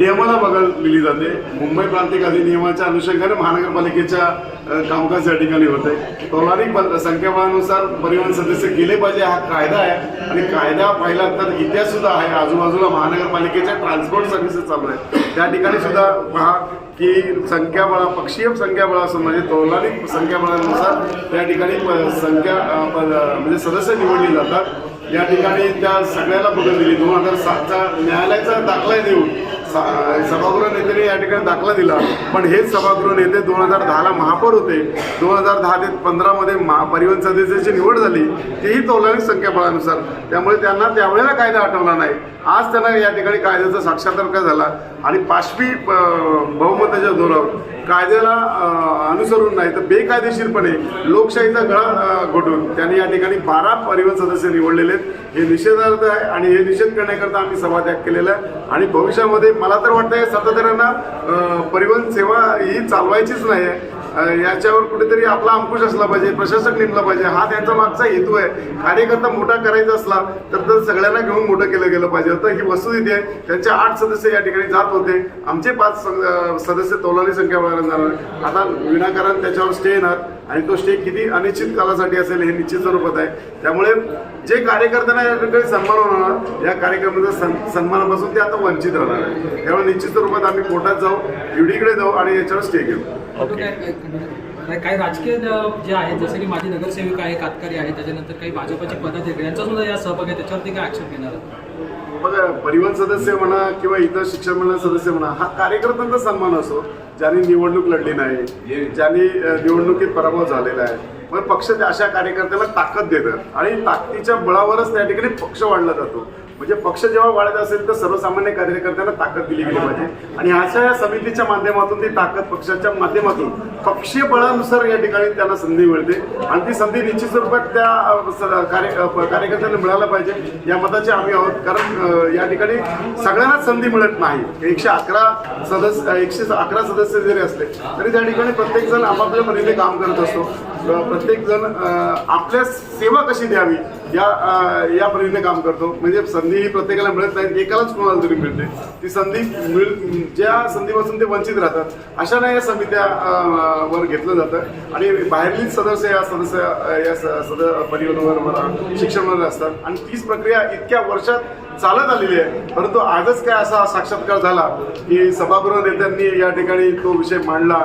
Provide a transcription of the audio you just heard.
नियमाला बघायला दिली जाते. मुंबई प्रांतिक अधिनियमाच्या अनुषंगाने महानगरपालिकेच्या कामकाज या ठिकाणी होते. तोलारी संख्याबळानुसार परिवहन सदस्य गेले पाहिजे हा कायदा आहे आणि कायदा पाहिला तर इतिहास सुद्धा आहे. आजूबाजूला महानगरपालिकेच्या ट्रान्सपोर्ट सर्व्हिसेस चालू आहेत त्या ठिकाणी सुद्धा पहा की संख्याबळा पक्षीय संख्याबळ असं म्हणजे तोलारी संख्याबळानुसार त्या ठिकाणी म्हणजे सदस्य निवडले जातात. या ठिकाणी त्या सगळ्याला बदल दिली. 2007चा न्यायालयाचा दाखला देऊन सभागृह नेत्याने या ठिकाणी दाखला दिला. पण हेच सभागृह नेते 2010ला महापौर होते. 2010 ते 2015 मध्ये परिवहन सदस्याची निवड झाली तीही तोलारी संख्याबळानुसार. त्यामुळे त्यांना त्यावेळेला कायदा आठवला नाही. आज त्यांना या ठिकाणी कायद्याचा साक्षात्कार झाला आणि पाशवी बहुमताच्या जोरावर कायद्याला अनुसरून नाही तर बेकायदेशीरपणे लोकशाहीचा गळा घोटून त्यांनी या ठिकाणी 12 परिवहन सदस्य निवडलेले आहेत. हे निषेधार्थ आहे आणि हे निषेध करण्याकरता आम्ही सभात्याग केलेला आहे. आणि भविष्यामध्ये मला तर वाटतंय सत्ताधाऱ्यांना परिवहन सेवा ही चालवायचीच नाही आहे. याच्यावर कुठेतरी आपला अंकुश असला पाहिजे, प्रशासक नेमला पाहिजे. हा त्यांचा मागचा हेतू आहे. कार्यकर्ता मोठा करायचा असला तर सगळ्यांना घेऊन मोठं केलं गेलं पाहिजे होतं. ही वस्तुस्थिती आहे. त्यांचे 8 सदस्य या ठिकाणी जात होते. आमचे 5 सदस्य तोलारी संख्याबळाने जाणार. आता विनाकारण त्याच्यावर स्टे येणार आणि तो स्टे किती अनिश्चित कालासाठी असेल हे निश्चित स्वरूपात आहे. त्यामुळे जे कार्यकर्त्यांना या ठिकाणी सन्मान होणार या कार्यक्रमाचा सन्मानापासून ते आता वंचित राहणार आहे. त्यामुळे निश्चित स्वरूपात आम्ही कोर्टात जाऊ, ईडीकडे जाऊ आणि याच्यावर स्टे घेऊ. काही राजकीय जे आहेत जसे की माझी नगरसेविका आहे, कातकरी आहे, त्याच्यानंतर काही भाजपचे पदाधिकारी यांचा सुद्धा या सहभाग आहे, त्याच्यावरती काय ऍक्शन घेणार? बघा, परिवहन सदस्य म्हणा किंवा इतर शिक्षण मंडळ सदस्य म्हणा हा कार्यकर्त्यांचा सन्मान असो. ज्यांनी निवडणूक लढली नाही, ज्यांनी निवडणुकीत पराभव झालेला आहे, मग पक्ष अशा कार्यकर्त्याला ताकद देतात आणि ताकदीच्या बळावरच त्या ठिकाणी पक्ष वाढला जातो. म्हणजे पक्ष जेव्हा वाढत असेल तर सर्वसामान्य कार्यकर्त्यांना ताकद दिली गेली पाहिजे आणि अशा या समितीच्या माध्यमातून ती ताकद पक्षाच्या माध्यमातून पक्षीय बळानुसार या ठिकाणी त्यांना संधी मिळते आणि ती संधी निश्चित स्वरूपात त्या कार्यकर्त्यांना मिळायला पाहिजे या मताचे आम्ही आहोत. कारण या ठिकाणी सगळ्यांनाच संधी मिळत नाही. 111 सदस्य जरी असले तरी त्या ठिकाणी प्रत्येकजण आपापल्या परीने काम करत असतो. प्रत्येकजण आपल्या सेवा कशी द्यावी या परीने काम करतो. म्हणजे संधी ही प्रत्येकाला मिळत नाही, एकालाच कोणाला तरी मिळते. ती संधी ज्या संधीपासून ते वंचित राहतात अशाने या समित्या वर घेतलं जातं आणि बाहेरलीच सदस्य परिवहनावर म्हणा शिक्षणावर असतात आणि तीच प्रक्रिया इतक्या वर्षात चालत आलेली आहे. परंतु आजच काय असा साक्षात्कार झाला की सभागृह नेत्यांनी या ठिकाणी तो विषय मांडला